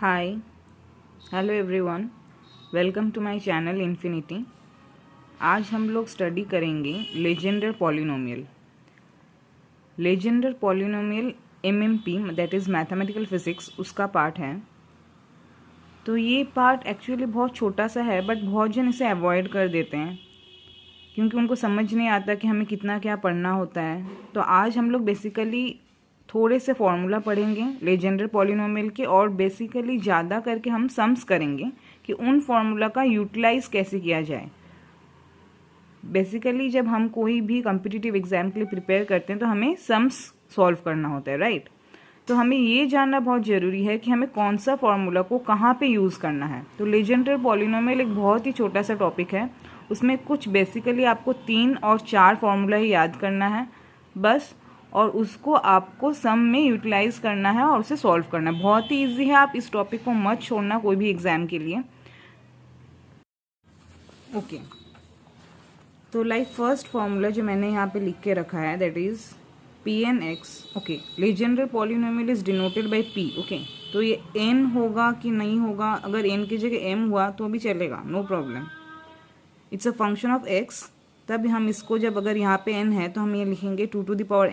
Hi hello everyone, welcome to my channel infinity. आज हम लोग स्टडी करेंगे Legendre polynomial. Legendre polynomial MMP that is mathematical physics, उसका part है। तो ये पार्ट एक्चुअली बहुत छोटा सा है, बट बहुत जन इसे अवॉइड कर देते हैं क्योंकि उनको समझ नहीं आता कि हमें कितना क्या पढ़ना होता है। तो आज हम लोग बेसिकली थोड़े से फॉर्मूला पढ़ेंगे लेजेंडर पॉलिनोमियल के, और बेसिकली ज़्यादा करके हम सम्स करेंगे कि उन फॉर्मूला का यूटिलाइज कैसे किया जाए। बेसिकली जब हम कोई भी कॉम्पिटिटिव एग्जाम के लिए प्रिपेयर करते हैं तो हमें सम्स सॉल्व करना होता है, राइट। तो हमें ये जानना बहुत ज़रूरी है कि हमें कौन सा फॉर्मूला को कहाँ पे यूज़ करना है। तो लेजेंडर पॉलिनोमियल एक बहुत ही छोटा सा टॉपिक है, उसमें कुछ बेसिकली आपको 3 और 4 फॉर्मूला ही याद करना है बस, और उसको आपको सम में यूटिलाइज करना है और उसे सॉल्व करना है। बहुत ही इजी है, आप इस टॉपिक को मत छोड़ना कोई भी एग्जाम के लिए। ओके, तो लाइक फर्स्ट फॉर्मूला जो मैंने यहाँ पे लिख के रखा है that is p n x. Okay, Legendre polynomial is denoted by p. Okay, तो ये एन होगा कि नहीं होगा, अगर एन की जगह एम हुआ तो भी चलेगा, no problem. It's a function of x. तब हम इसको जब अगर यहाँ पे n है तो हम ये लिखेंगे 2 to the power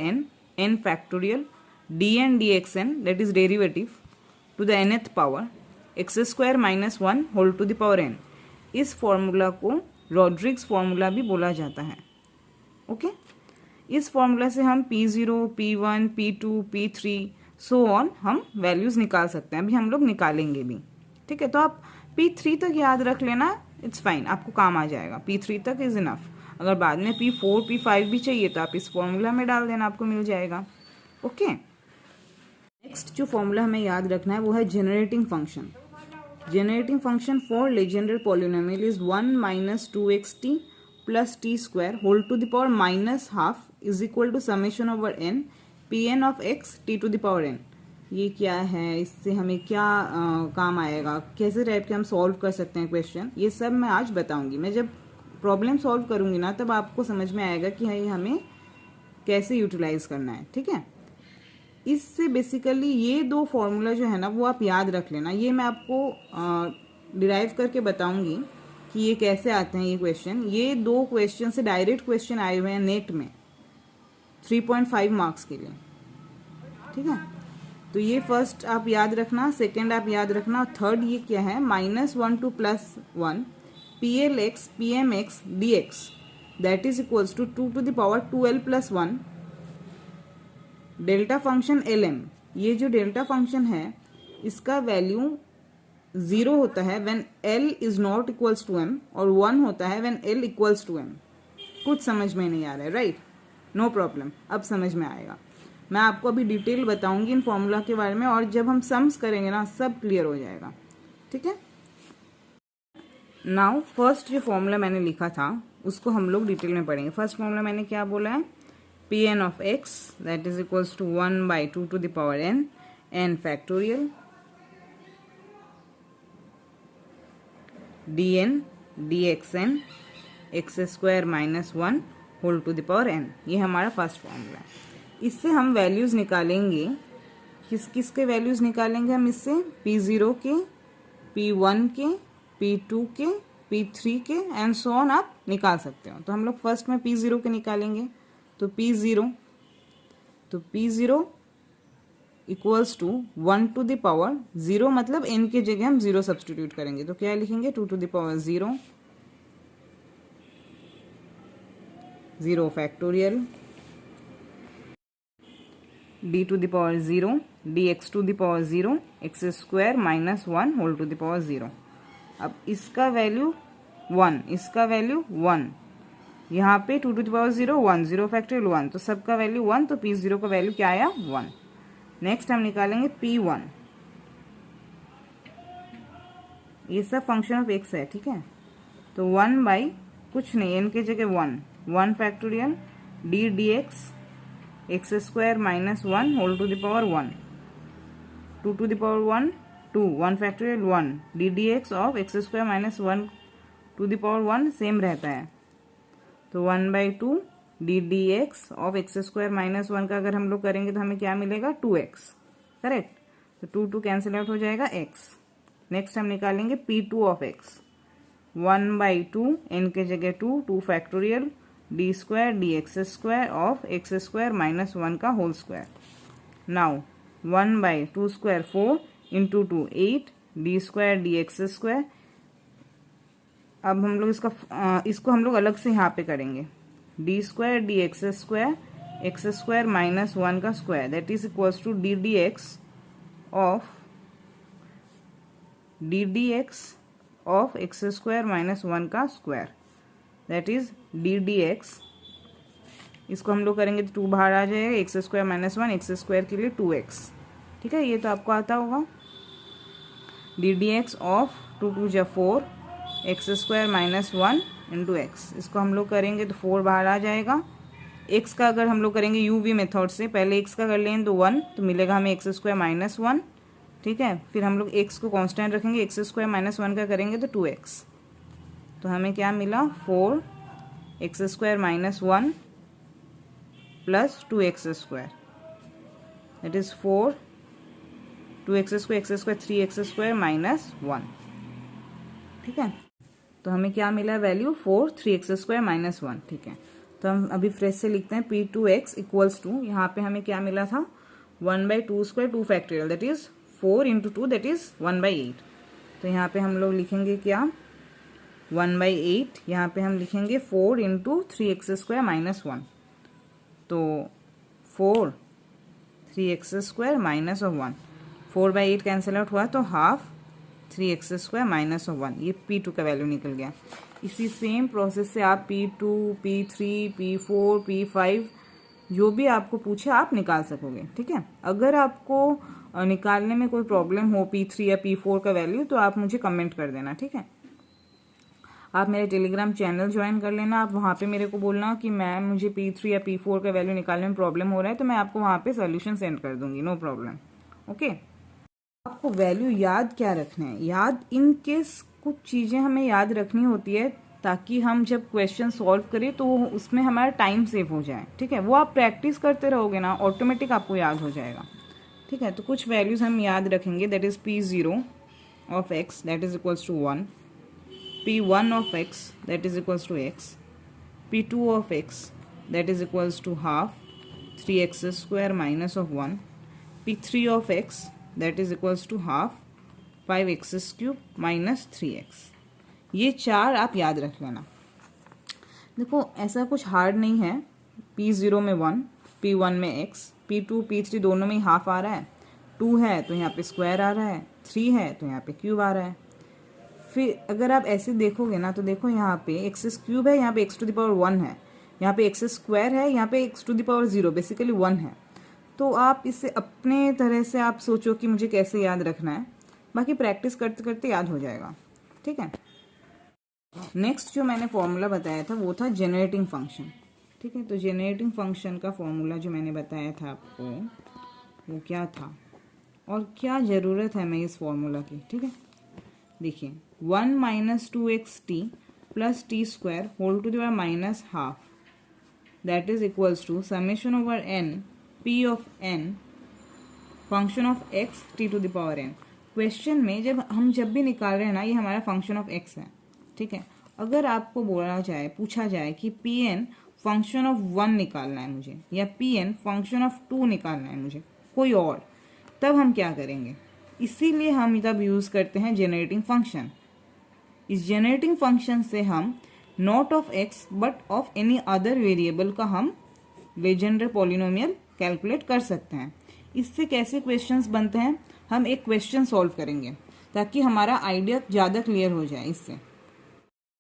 n factorial dn dxn that is derivative to the nth power x square minus 1 whole to the power n। इस फॉर्मूला को रॉड्रिग्स फॉर्मूला भी बोला जाता है। ओके, इस फॉर्मूला से हम P0, P1, P2, P3 so on हम वैल्यूज निकाल सकते हैं। अभी हम लोग निकालेंगे भी, ठीक है। तो आप P3 तक याद रख लेना, इट्स फाइन, आपको काम आ जाएगा। P3 तक इज इनफ। अगर बाद में P4, P5 भी चाहिए तो आप इस फॉर्मूला में डाल देना, आपको मिल जाएगा। ओके, नेक्स्ट जो फॉर्मूला हमें याद रखना है वो है generating function. Generating function for Legendre polynomial is 1 minus 2xt plus t square whole to the power minus half is equal to summation over n p n of x t to the power n। ये क्या है, इससे हमें क्या काम आएगा, कैसे type के हम सॉल्व कर सकते हैं क्वेश्चन, ये सब मैं आज बताऊंगी। मैं जब प्रॉब्लम सॉल्व करूंगी ना तब आपको समझ में आएगा कि ये हमें कैसे यूटिलाइज करना है, ठीक है। इससे बेसिकली ये दो फॉर्मूला जो है ना वो आप याद रख लेना। ये मैं आपको डिराइव करके बताऊंगी कि ये कैसे आते हैं ये क्वेश्चन। ये दो क्वेश्चन से डायरेक्ट क्वेश्चन आए हुए हैं नेट में 3.5 मार्क्स के लिए, ठीक है। तो ये फर्स्ट आप याद रखना, सेकेंड आप याद रखना, और थर्ड ये क्या है, -1 to +1 PLX PMX DX that is equals to 2 to the power 2l plus 1 delta function LM। ये जो डेल्टा फंक्शन है इसका वैल्यू 0 होता है when L is not equals to M, और 1 होता है when L equals to M। कुछ समझ में नहीं आ रहा है, राइट, नो प्रॉब्लम, अब समझ में आएगा। मैं आपको अभी डिटेल बताऊंगी इन फॉर्मूला के बारे में, और जब हम सम्स करेंगे ना सब क्लियर हो जाएगा, ठीक है। नाउ फर्स्ट जो फॉर्मूला मैंने लिखा था उसको हम लोग डिटेल में पढ़ेंगे। फर्स्ट फॉर्मूला मैंने क्या बोला है, p n of x that is equals to 1/2 to the power n factorial dn dxn x square minus 1 whole to the power n। ये हमारा फर्स्ट फॉर्मूला है। इससे हम वैल्यूज निकालेंगे, किस किस के वैल्यूज निकालेंगे हम इससे, P0 के, P1 के, P2 के, P3 के एंड सो ऑन आप निकाल सकते हो। तो हम लोग फर्स्ट में P0 के निकालेंगे। तो P0 equals to 1 to the power 0, मतलब n के जगह हम 0 सब्सटीट्यूट करेंगे तो क्या लिखेंगे, 2 to the power 0 factorial d to the power 0 dx to the power 0 x square minus 1 whole to the power 0। अब इसका वैल्यू 1, इसका वैल्यू 1, यहाँ पे 2 to the power 0 1 0 फैक्टोरियल 1, तो सबका वैल्यू 1, तो P0 का वैल्यू क्या आया, 1। नेक्स्ट हम निकालेंगे P1। ये सब फंक्शन ऑफ एक्स है, ठीक है। तो 1 बाई कुछ नहीं, n के जगह 1 factorial d dx x square minus 1 whole to the power 1, 2 to the power 1 2 1 factorial 1 d d x of x square minus 1 to the power 1 same रहता है। तो 1/2 d d x of x square minus 1 का अगर हम लोग करेंगे तो हमें क्या मिलेगा, 2x, करेक्ट। तो 2 कैंसिल आउट हो जाएगा x। नेक्स्ट हम निकालेंगे P2 ऑफ x, 1/2 n के जगह 2 factorial d square d x square of x square minus 1 का whole square. Now 1/2 square 4 into 2 8 d square d x square. अब हम लोग इसको हम लोग अलग से यहाँ पे करेंगे, d square d x square minus 1 का square that is equals to d d x of x square minus 1 का square that is d d x. इसको हम लोग करेंगे तो 2 बाहर आ जाएगा, x square minus 1 x square के लिए 2x। ठीक है, ये तो आपको आता होगा। डी डी एक्स ऑफ 2 2 जा 4 x square minus 1 into x. इसको हम लोग करेंगे तो 4 बाहर आ जाएगा। एक्स का अगर हम लोग करेंगे यूवी मेथड से, पहले एक्स का कर लें तो 1 तो मिलेगा हमें एक्स स्क्वायर माइनस 1। ठीक है, फिर हम लोग एक्स को कांस्टेंट रखेंगे, एक्स स्क्वायर माइनस 1 का करेंगे तो 2x। तो हमें क्या मिला 4 x square minus 1 plus 2x square that is 4 2x square 3x square minus 1। ठीक है, तो हमें क्या मिला वैल्यू 4 3x स्क्वायर माइनस 1। ठीक है, तो हम अभी फ्रेश से लिखते हैं P2x इक्वल्स टू, यहाँ पे हमें क्या मिला था 1/2 square 2 factorial that is 4 into 2 that is 1/8। तो यहाँ पे हम लोग लिखेंगे क्या 1/8, यहाँ पे हम लिखेंगे 4 इंटू 3x स्क्वायर माइनस 1। तो 4 3x square minus 1, 4/8 cancel out हुआ तो हाफ 3x स्क्वायर माइनस 1, ये P2 का वैल्यू निकल गया। इसी सेम प्रोसेस से आप P2 P3 P4 P5 जो भी आपको पूछे आप निकाल सकोगे। ठीक है, अगर आपको निकालने में कोई प्रॉब्लम हो P3 या P4 का वैल्यू तो आप मुझे कमेंट कर देना। ठीक है, आप मेरे टेलीग्राम चैनल ज्वाइन कर लेना, आप वहाँ पे मेरे को बोलना कि मैम मुझे P3 या P4 का वैल्यू निकालने में प्रॉब्लम हो रहा है, तो मैं आपको वहाँ पे सोल्यूशन सेंड कर दूंगी, नो प्रॉब्लम। ओके, आपको वैल्यू याद क्या रखना है, याद इन केस कुछ चीज़ें हमें याद रखनी होती है ताकि हम जब क्वेश्चन सॉल्व करें तो उसमें हमारा टाइम सेव हो जाए। ठीक है, वो आप प्रैक्टिस करते रहोगे ना, ऑटोमेटिक आपको याद हो जाएगा। ठीक है, तो कुछ वैल्यूज हम याद रखेंगे that is P0 of x that is equals to 1, P1 of x that is equals to x, P2 of x that is equals to half 3x square minus of 1, P3 of x that is equals to half 5x cube minus 3x। ये 4 आप याद रख लेना। देखो ऐसा कुछ hard नहीं है, P0 में 1, P1 में x, P2 P3 दोनों में ही हाफ आ रहा है, 2 है तो यहाँ पे स्क्वायर आ रहा है, 3 है तो यहाँ पे क्यूब आ रहा है। फिर अगर आप ऐसे देखोगे ना तो देखो यहाँ पे एक्स क्यूब है, यहाँ पे x टू द पावर 1 है, यहाँ पे एक्स स्क्वायर है, यहाँ पे x to the power 0 basically 1 है। तो आप इसे अपने तरह से आप सोचो कि मुझे कैसे याद रखना है, बाकी प्रैक्टिस करते करते याद हो जाएगा। ठीक है, नेक्स्ट जो मैंने फॉर्मूला बताया था वो था जनरेटिंग फंक्शन। ठीक है, तो जनरेटिंग फंक्शन का फॉर्मूला जो मैंने बताया था आपको वो क्या था और क्या ज़रूरत है मैं इस फॉर्मूला की। ठीक है, देखिए 1 minus 2xt plus t square whole to the power minus half that is equals to summation over n p of n function of x t to the power n। Question में जब भी निकाल रहे हैं ना, ये हमारा फंक्शन ऑफ x है। ठीक है, अगर आपको पूछा जाए कि Pn फंक्शन ऑफ 1 निकालना है मुझे या Pn फंक्शन ऑफ 2 निकालना है मुझे कोई और, तब हम क्या करेंगे, इसीलिए हम तब यूज़ करते हैं जनरेटिंग फंक्शन। इस जनरेटिंग फंक्शन से हम not of x but of any other variable का हम लेजेंडर पॉलिनोमियल कैलकुलेट कर सकते हैं। इससे कैसे क्वेश्चंस बनते हैं, हम एक क्वेश्चन सॉल्व करेंगे ताकि हमारा आइडिया ज़्यादा क्लियर हो जाए इससे।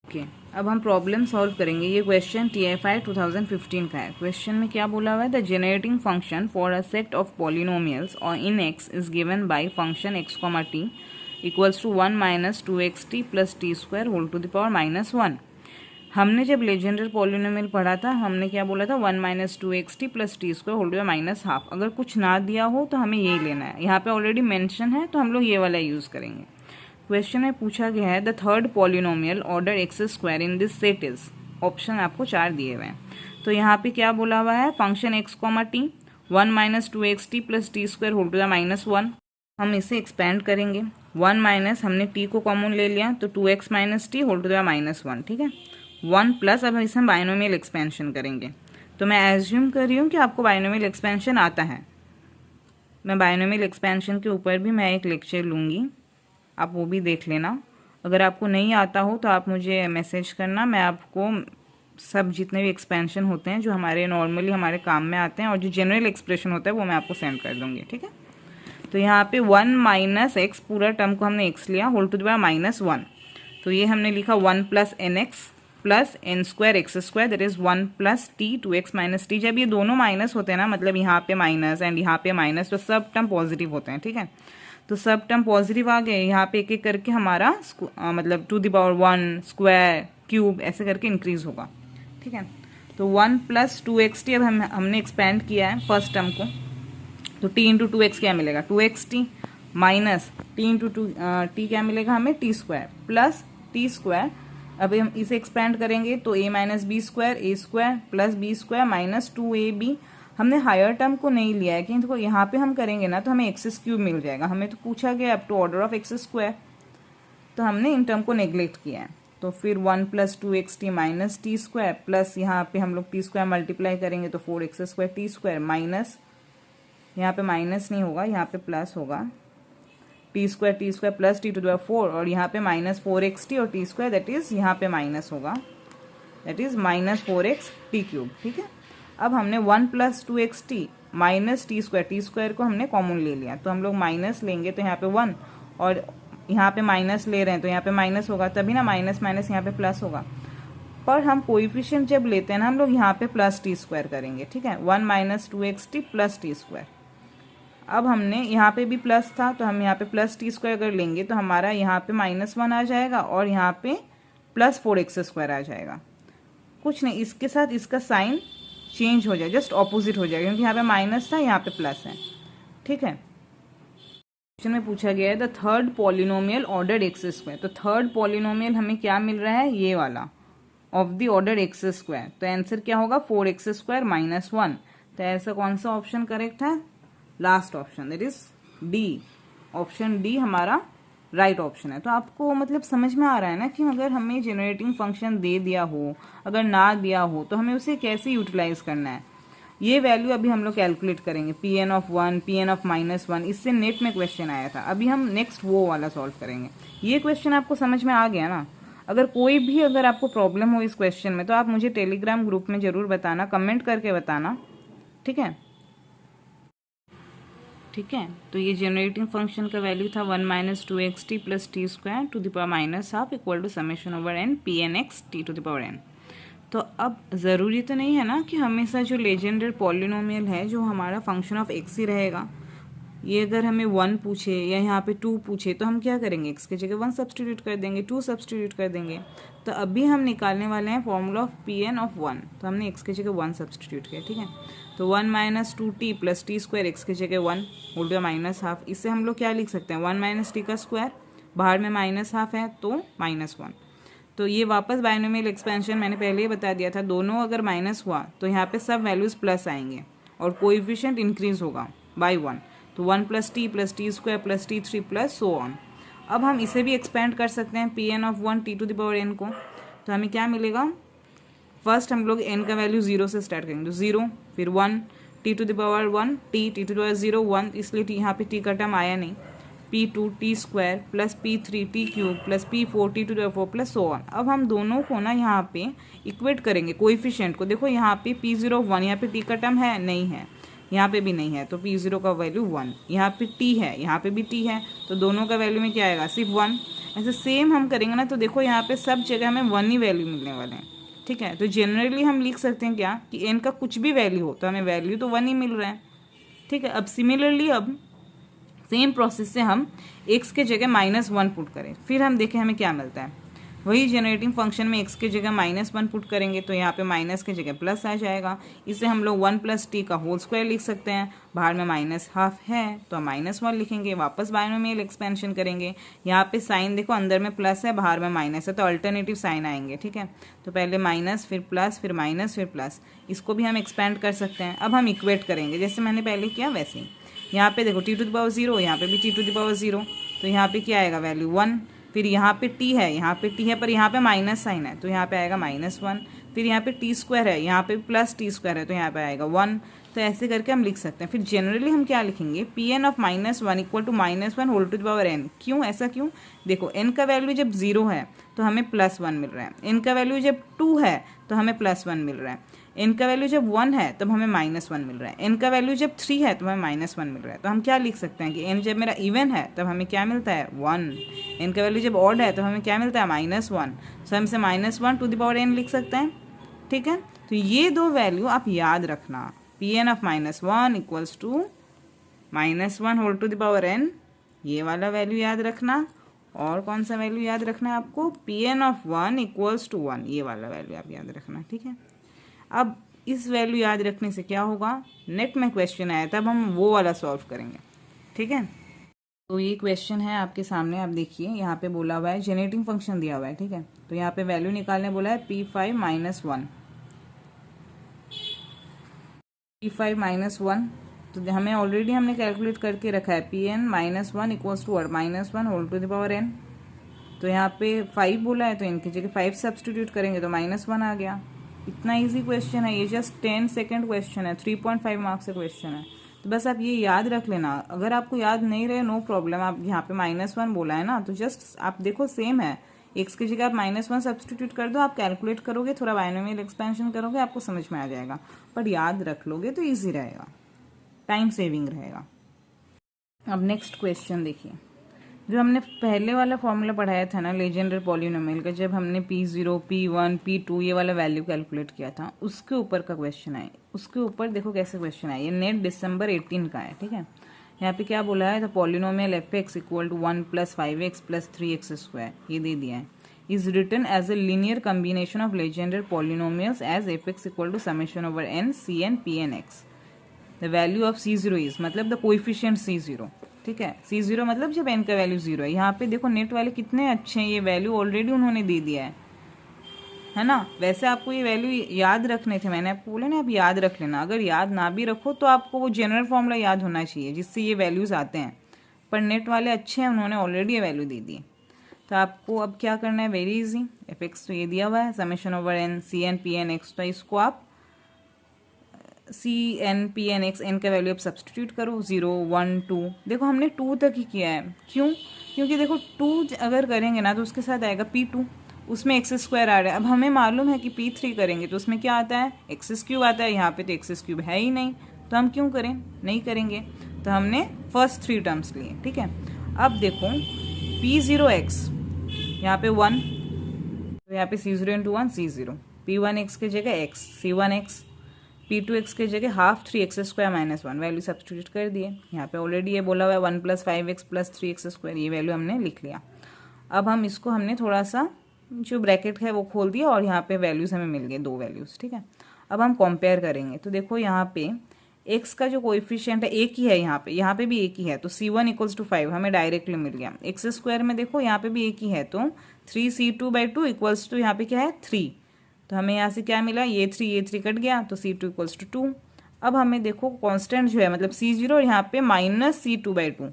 ओके, अब हम प्रॉब्लम सॉल्व करेंगे। ये क्वेश्चन TFI 2015 का है। क्वेश्चन में क्या बोला हुआ है, the generating function for a set of polynomials और in x is given by function x, t equals to 1 minus 2xt plus t square whole to the power minus 1। हमने जब लेजेंडर पॉलिनोमियल पढ़ा था हमने क्या बोला था, 1 minus 2xt plus t square whole to the power minus half. अगर कुछ ना दिया हो तो हमें यही लेना है, यहाँ पे ऑलरेडी मेंशन है तो हम लोग ये वाला यूज़ करेंगे। क्वेश्चन में पूछा गया है the third polynomial order x square in this set is, option आपको 4 दिए हुए हैं। तो यहाँ पे क्या बोला हुआ है, function x, t 1 minus 2xt plus t square whole to the minus 1। हम इसे एक्सपेंड करेंगे। 1 माइनस हमने t को कॉमन ले लिया तो 2x minus t whole to the -1, ठीक है। 1 प्लस अब इसे हम बाइनोमियल एक्सपेंशन करेंगे। तो मैं एज्यूम कर रही हूँ कि आपको बाइनोमियल एक्सपेंशन आता है। मैं बाइनोमियल एक्सपेंशन के ऊपर भी मैं एक लेक्चर लूँगी, आप वो भी देख लेना। अगर आपको नहीं आता हो तो आप मुझे मैसेज करना, मैं आपको सब जितने भी एक्सपेंशन होते हैं जो हमारे नॉर्मली हमारे काम में आते हैं और जो जनरल एक्सप्रेशन होता है वो मैं आपको सेंड कर दूँगी, ठीक है। तो यहाँ पे 1 माइनस एक्स, पूरा टर्म को हमने x लिया, होल टू द पावर -1। तो ये हमने लिखा 1 plus n x plus n square x square, that is 1 plus t 2x minus t. जब ये दोनों माइनस होते हैं ना, मतलब यहाँ पे माइनस एंड यहाँ पे माइनस, तो सब टर्म पॉजिटिव होते हैं, ठीक है। तो सब टर्म पॉजिटिव आ गए। यहाँ पे एक एक करके हमारा मतलब to the power 1 square cube ऐसे करके इंक्रीज होगा, ठीक है। तो 1 प्लस 2xt अब हमने एक्सपेंड किया है फर्स्ट टर्म को, तो t इंटू 2x क्या मिलेगा 2xt minus t into T क्या मिलेगा हमें t square plus t square. अब हम इसे एक्सपेंड करेंगे तो a minus b square a square plus b square minus 2ab। हमने हायर टर्म को नहीं लिया है, क्योंकि यहाँ पे हम करेंगे ना तो हमें एक्स क्यूब मिल जाएगा। हमें तो पूछा गया up to order of x square, तो हमने इन टर्म को नेग्लेक्ट किया है। तो फिर 1 plus 2xt minus T square plus यहाँ पे हम लोग टी स्क्वायर मल्टीप्लाई करेंगे तो 4x square T square minus, यहाँ पे माइनस नहीं होगा, यहाँ पे प्लस होगा, t square plus t to the power 4 और यहाँ पे माइनस 4xt और टी स्क्वायर दैट इज यहाँ पे माइनस होगा, that is minus 4x T cube, ठीक है। अब हमने 1 plus 2xt minus T square को हमने कॉमन ले लिया, तो हम लोग माइनस लेंगे तो यहाँ पे 1 और यहाँ पे माइनस ले रहे हैं तो यहाँ पे माइनस होगा, तभी ना माइनस माइनस यहाँ पे प्लस होगा। पर हम कोएफिशिएंट जब लेते हैं ना हम लोग यहाँ पे प्लस टी स्क्वायर करेंगे, ठीक है। 1 minus 2xt plus t square. अब हमने यहाँ पे भी प्लस था तो हम यहाँ पे प्लस टी स्क्वायर अगर लेंगे तो हमारा यहाँ पे -1 आ जाएगा और यहाँ पे प्लस 4x स्क्वायर आ जाएगा। कुछ नहीं, इसके साथ इसका साइन चेंज हो जाए, जस्ट ऑपोजिट हो जाएगा, क्योंकि यहाँ पे माइनस था यहाँ पे प्लस है, ठीक है। क्वेश्चन में पूछा गया है the third polynomial order x square. तो थर्ड पॉलिनोमियल हमें क्या मिल रहा है, ये वाला of the order x square. तो आंसर क्या होगा 4x स्क्वायर -1। तो ऐसा कौन सा ऑप्शन करेक्ट है, last option, that is D. Option D हमारा राइट ऑप्शन है। तो आपको मतलब समझ में आ रहा है ना कि अगर हमें जनरेटिंग फंक्शन दे दिया हो, अगर ना दिया हो, तो हमें उसे कैसे यूटिलाइज करना है। ये वैल्यू अभी हम लोग कैलकुलेट करेंगे, Pn ऑफ 1, Pn ऑफ -1, इससे नेट में क्वेश्चन आया था। अभी हम नेक्स्ट वो वाला सॉल्व करेंगे। ये क्वेश्चन आपको समझ में आ गया ना। अगर कोई भी अगर आपको प्रॉब्लम हो इस क्वेश्चन में तो आप मुझे टेलीग्राम ग्रुप में जरूर बताना, कमेंट करके बताना, ठीक है। ठीक है, तो ये जनरेटिंग फंक्शन का वैल्यू था 1 minus 2xt plus t square to the power -1/2 equal to summation over n Pn(x) t to the power n। तो अब ज़रूरी तो नहीं है ना कि हमेशा जो लेजेंडर पॉलिनोमियल है जो हमारा फंक्शन ऑफ x ही रहेगा। ये अगर हमें 1 पूछे या यहाँ पे 2 पूछे तो हम क्या करेंगे, x की जगह 1 सब्सटीट्यूट कर देंगे, 2 सब्सटीट्यूट कर देंगे। तो अभी हम निकालने वाले हैं फॉर्मूला ऑफ Pn ऑफ 1, तो हमने x की जगह 1 सब्सटीट्यूट किया, ठीक है। तो 1 minus 2t plus t square x की जगह 1 होल टू -1/2। इससे हम लोग क्या लिख सकते हैं, 1 माइनस टी का स्क्वायर, बाहर में -1/2 है तो -1। तो ये वापस बाइनोमियल एक्सपेंशन मैंने पहले ही बता दिया था, दोनों अगर माइनस हुआ तो यहाँ पे सब वैल्यूज़ प्लस आएंगे और कोएफिशिएंट इंक्रीज होगा बाय 1। तो 1 plus t square plus t3 plus so on. अब हम इसे भी एक्सपेंड कर सकते हैं Pn of 1 t to the power n को। तो हमें क्या मिलेगा, फर्स्ट हम लोग n का वैल्यू 0 से स्टार्ट करेंगे, तो 0 फिर 1 t to the power 1 t to the power 0 1, इसलिए यहाँ पे t का टर्म आया नहीं, P2 t square plus P3 t cube plus P4 t to the power 4 plus so on. अब हम दोनों को ना यहाँ पे इक्वेट करेंगे कोएफिशिएंट को। देखो यहाँ पे P0 1, यहाँ पे t का टर्म है नहीं है, यहाँ पे भी नहीं है, तो P0 का वैल्यू 1, यहाँ पे t है, यहाँ पे भी t है, तो दोनों का वैल्यू में क्या आएगा सिर्फ 1। ऐसे सेम हम करेंगे ना, तो देखो यहाँ पे सब जगह हमें 1 ही वैल्यू मिलने वाले हैं, ठीक है। तो जनरली हम लिख सकते हैं क्या कि n का कुछ भी वैल्यू हो तो हमें वैल्यू तो 1 ही मिल रहा है, ठीक है। अब सिमिलरली अब सेम प्रोसेस से हम x के जगह -1 पुट करें, फिर हम देखें हमें क्या मिलता है। वही जनरेटिंग फंक्शन में x के जगह -1 पुट करेंगे तो यहाँ पे माइनस के जगह प्लस आ जाएगा। इसे हम लोग 1 प्लस टी का होल स्क्वायर लिख सकते हैं, बाहर में -1/2 है तो हम -1 लिखेंगे, वापस बाइनोमियल एक्सपेंशन करेंगे। यहाँ पे साइन देखो अंदर में प्लस है बाहर में माइनस है, तो अल्टरनेटिव साइन आएंगे, ठीक है। तो पहले माइनस फिर प्लस फिर माइनस फिर प्लस, इसको भी हम एक्सपेंड कर सकते हैं। अब हम इक्वेट करेंगे जैसे मैंने पहले किया वैसे ही। यहाँ पे देखो टी टू द पावर 0, यहाँ पे भी टी टू द पावर 0, तो यहाँ पे क्या आएगा वैल्यू 1। फिर यहाँ पे t है, यहाँ पे t है, पर यहाँ पे माइनस साइन है, तो यहाँ पे आएगा -1। फिर यहाँ पे टी स्क्वायर है, यहाँ पे प्लस टी स्क्वायर है, तो यहाँ पे आएगा 1। तो ऐसे करके हम लिख सकते हैं। फिर जनरली हम क्या लिखेंगे, Pn of -1 equal to -1 whole to the power n। क्यों, ऐसा क्यों? देखो n का वैल्यू जब 0 है तो हमें +1 मिल रहा है, n का वैल्यू जब 2 है तो हमें +1 मिल रहा है, n का वैल्यू जब 1 है तब हमें -1 मिल रहा है, n का वैल्यू जब 3 है तो हमें -1 मिल रहा है। तो हम क्या लिख सकते हैं कि n जब मेरा इवन है तब हमें क्या मिलता है 1, n का वैल्यू जब ऑड है तो हमें क्या मिलता है -1। सो हम इसे -1 टू द पावर n लिख सकते हैं। ठीक है, तो ये दो वैल्यू आप याद रखना, Pn of -1 equals to -1 whole to the power n, ये वाला वैल्यू याद रखना। और कौन सा वैल्यू याद रखना है आपको, Pn ऑफ 1 इक्वल्स टू 1, ये वाला वैल्यू आप याद रखना। ठीक है, अब इस वैल्यू याद रखने से क्या होगा, नेट में क्वेश्चन आया तब हम वो वाला सॉल्व करेंगे। ठीक है, तो ये क्वेश्चन है आपके सामने, आप देखिए यहाँ पे बोला हुआ है जनरेटिंग फंक्शन दिया हुआ है। ठीक है, तो यहाँ पे वैल्यू निकालने बोला है P5 -1, P5 -1, तो हमें ऑलरेडी हमने कैलकुलेट करके रखा है Pn -1 equals to -1 whole to the power n। तो यहाँ पे 5 बोला है तो इनकी जगह 5 सब्सटीट्यूट करेंगे तो -1 आ गया। इतना इजी क्वेश्चन है ये, जस्ट 10 सेकेंड क्वेश्चन है, 3.5 मार्क्स का क्वेश्चन है। तो बस आप ये याद रख लेना, अगर आपको याद नहीं रहे नो प्रॉब्लम, आप यहाँ पे -1 बोला है ना तो जस्ट आप देखो सेम है, एक्स की जगह आप -1 सब्सटीट्यूट कर दो, आप कैलकुलेट करोगे, थोड़ा बाइनोमियल एक्सपेंशन करोगे, आपको समझ में आ जाएगा। पर याद रख लोगे तो ईजी रहेगा, टाइम सेविंग रहेगा। अब नेक्स्ट क्वेश्चन देखिए, जो हमने पहले वाला फॉर्मूला पढ़ाया था ना लेजेंडर पॉलिनोमियल का, जब हमने P0, P1, P2 ये वाला वैल्यू कैलकुलेट किया था, उसके ऊपर का क्वेश्चन है। उसके ऊपर देखो कैसे क्वेश्चन है, ये नेट दिसंबर 18 का है। ठीक है, यहाँ पे क्या बोला है, the polynomial fx equal to 1 + 5x + 3x², ये दे दिया है, is written as a linear combination of Legendre polynomials as fx equal to n cn pnx। The value of C0 is, मतलब द कोएफिशिएंट C0। ठीक है, C0 मतलब जब n का वैल्यू 0 है। यहाँ पे देखो नेट वाले कितने अच्छे हैं, ये वैल्यू ऑलरेडी उन्होंने दे दिया है ना। वैसे आपको ये वैल्यू याद रखने थे, मैंने आपको बोला ना आप याद रख लेना, अगर याद ना भी रखो तो आपको वो जनरल फॉर्मूला याद होना चाहिए जिससे ये वैल्यूज आते हैं। पर नेट वाले अच्छे हैं, उन्होंने ऑलरेडी ये वैल्यू दे दी। तो आपको अब क्या करना है, वेरी इजी, fx तो ये दिया हुआ है n cn pnx, तो इसको आप cn pnx, n का वैल्यू आप सब्सटीट्यूट करो, 0 1 2, देखो हमने 2 तक ही किया है। क्यों, क्योंकि देखो 2 अगर करेंगे ना तो उसके साथ आएगा P2, उसमें x² आ रहा है। अब हमें मालूम है कि P3 करेंगे तो उसमें क्या आता है, x³ आता है, यहाँ पे तो x³ है ही नहीं, तो हम क्यों करें, नहीं करेंगे। तो हमने फर्स्ट 3 टर्म्स लिए। ठीक है, अब देखो P0x यहाँ पे 1, तो यहाँ पे C0 × 1 C0, P1x की जगह x C1x, P2x की जगह ½ 3x² -1, वैल्यू सब्सटीट्यूट कर दिए। यहाँ पे ऑलरेडी ये बोला हुआ है 1 + 5x + 3x², ये वैल्यू हमने लिख लिया। अब हम इसको हमने थोड़ा सा जो ब्रैकेट है वो खोल दिया और यहाँ पे वैल्यूज़ हमें मिल गए, 2 वैल्यूज़। ठीक है, अब हम कंपेयर करेंगे तो देखो यहाँ पे x का जो कोएफिशिएंट है एक ही है, यहाँ पे भी एक ही है, तो C1 = 5 हमें डायरेक्टली मिल गया। x² में देखो यहाँ पे भी एक ही है, तो 3C2/2 इक्वल्स टू यहाँ पे क्या है 3, तो हमें यहाँ से क्या मिला, ये 3 कट गया, तो C2 = 2। अब हमें देखो कांस्टेंट जो है मतलब C0 और यहाँ पे -C2/2,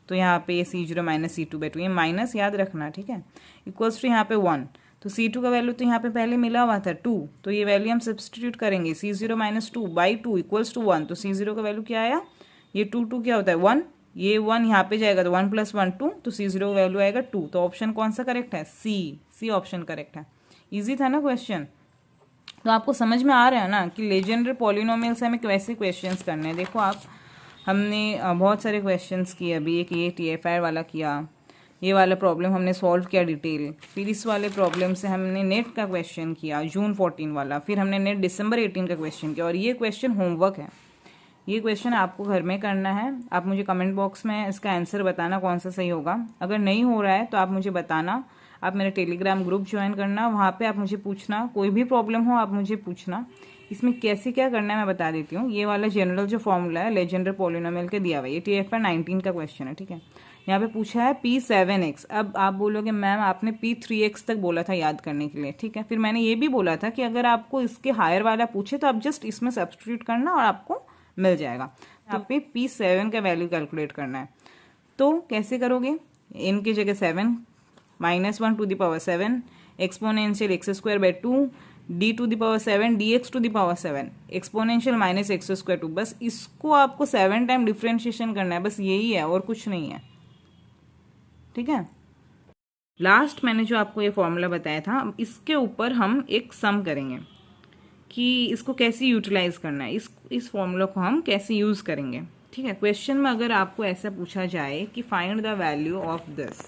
तो यहाँ पे C0 - C2/2, ये माइनस याद रखना। ठीक है, इक्वल्स टू यहाँ पे 1, तो C2 का वैल्यू तो यहाँ पे पहले मिला हुआ था 2, तो ये वैल्यू हम सब्सटीट्यूट करेंगे, C0 - 2/2 इक्वल्स टू 1, तो C0 का वैल्यू क्या आया, ये 2 क्या होता है 1, ये 1 यहाँ पे जाएगा तो 1 + 1 2, तो C0 का वैल्यू आएगा 2। तो ऑप्शन कौन सा करेक्ट है, सी ऑप्शन करेक्ट है। ईजी था ना क्वेश्चन, तो आपको समझ में आ रहा है ना कि लेजेंडर पॉलिनोमियल से हमें कैसे क्वेश्चंस करने हैं। देखो आप, हमने बहुत सारे क्वेश्चंस किए अभी, एक ये TFR वाला किया, ये वाला प्रॉब्लम हमने सॉल्व किया डिटेल, फिर इस वाले प्रॉब्लम से हमने नेट का क्वेश्चन किया जून 14 वाला, फिर हमने नेट दिसंबर 18 का क्वेश्चन किया, और ये क्वेश्चन होमवर्क है, ये क्वेश्चन आपको घर में करना है। आप मुझे कमेंट बॉक्स में इसका आंसर बताना कौन सा सही होगा, अगर नहीं हो रहा है तो आप मुझे बताना, आप मेरा टेलीग्राम ग्रुप ज्वाइन करना, वहाँ पे आप मुझे पूछना, कोई भी प्रॉब्लम हो आप मुझे पूछना। इसमें कैसे क्या करना है मैं बता देती हूँ। ये वाला जनरल जो फॉर्मूला है लेजेंडर पॉलिनोमियल के दिया हुआ है, ये TFR 19 का क्वेश्चन है। ठीक है, यहाँ पे पूछा है P7x, अब आप बोलोगे मैम आपने P3x तक बोला था याद करने के लिए। ठीक है, फिर मैंने ये भी बोला था कि अगर आपको इसके हायर वाला पूछे तो आप जस्ट इसमें सब्सटीट्यूट करना और आपको मिल जाएगा। यहाँ पे P7 का वैल्यू कैलकुलेट करना है, तो कैसे करोगे? n की जगह 7 -1 to the power 7 exponential x square by 2 d to the power 7 dx to the power 7 exponential minus x square 2। बस इसको आपको 7 टाइम डिफ्रेंशिएशन करना है, बस यही है और कुछ नहीं है। ठीक है, लास्ट मैंने जो आपको ये फॉर्मूला बताया था, इसके ऊपर हम एक सम करेंगे कि इसको कैसे यूटिलाइज करना है, इस फॉर्मूला को हम कैसे यूज करेंगे। ठीक है, क्वेश्चन में अगर आपको ऐसा पूछा जाए कि find the value of this,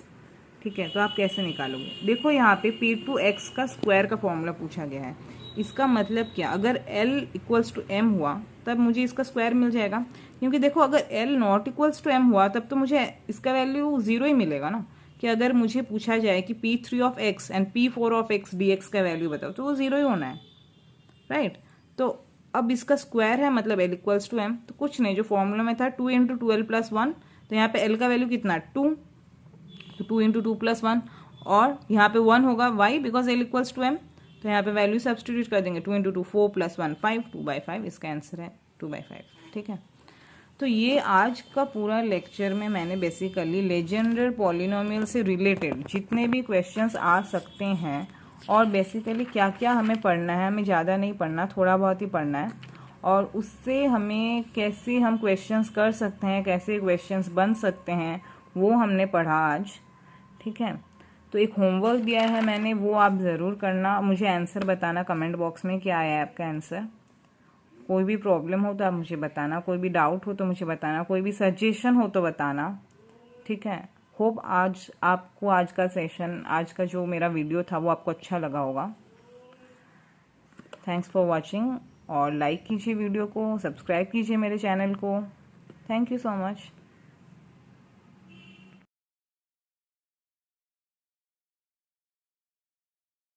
ठीक है, तो आप कैसे निकालोगे? देखो यहाँ पे P2x का स्क्वायर का फॉर्मूला पूछा गया है। इसका मतलब क्या, अगर L इक्वल्स टू M हुआ तब मुझे इसका स्क्वायर मिल जाएगा, क्योंकि देखो अगर L not equals to M हुआ तब तो मुझे इसका वैल्यू 0 ही मिलेगा ना। कि अगर मुझे पूछा जाए कि P3 of x and P4 of x dx का वैल्यू बताओ, तो वो 0 ही होना है, राइट। तो अब इसका स्क्वायर है मतलब L इक्वल्स टू M, तो कुछ नहीं, जो फॉर्मूला में था 2 इंटू 12 प्लस 1, तो यहाँ पे L का वैल्यू कितना 2, तो 2 इंटू 2 प्लस 1, और यहाँ पे 1 होगा why because L equals to M, तो यहाँ पे वैल्यू सब्सटीट्यूट कर देंगे। 2 इंटू 2 4 प्लस 1 5, 2/5 इसका आंसर है 2/5। ठीक है, तो ये आज का पूरा लेक्चर में मैंने बेसिकली लेजेंडर पॉलिनोमियल से रिलेटेड जितने भी क्वेश्चंस आ सकते हैं और बेसिकली क्या क्या हमें पढ़ना है, हमें ज़्यादा नहीं पढ़ना, थोड़ा बहुत ही पढ़ना है, और उससे हमें कैसे हम क्वेश्चंस कर सकते हैं, कैसे क्वेश्चंस बन सकते हैं, वो हमने पढ़ा आज। ठीक है, तो एक होमवर्क दिया है मैंने, वो आप ज़रूर करना, मुझे आंसर बताना कमेंट बॉक्स में क्या है आपका आंसर। कोई भी प्रॉब्लम हो तो आप मुझे बताना, कोई भी डाउट हो तो मुझे बताना, कोई भी सजेशन हो तो बताना। ठीक है, होप आज आपको आज का सेशन, आज का जो मेरा वीडियो था वो आपको अच्छा लगा होगा। थैंक्स फॉर वॉचिंग, और लाइक कीजिए वीडियो को, सब्सक्राइब कीजिए मेरे चैनल को। Thank you so much.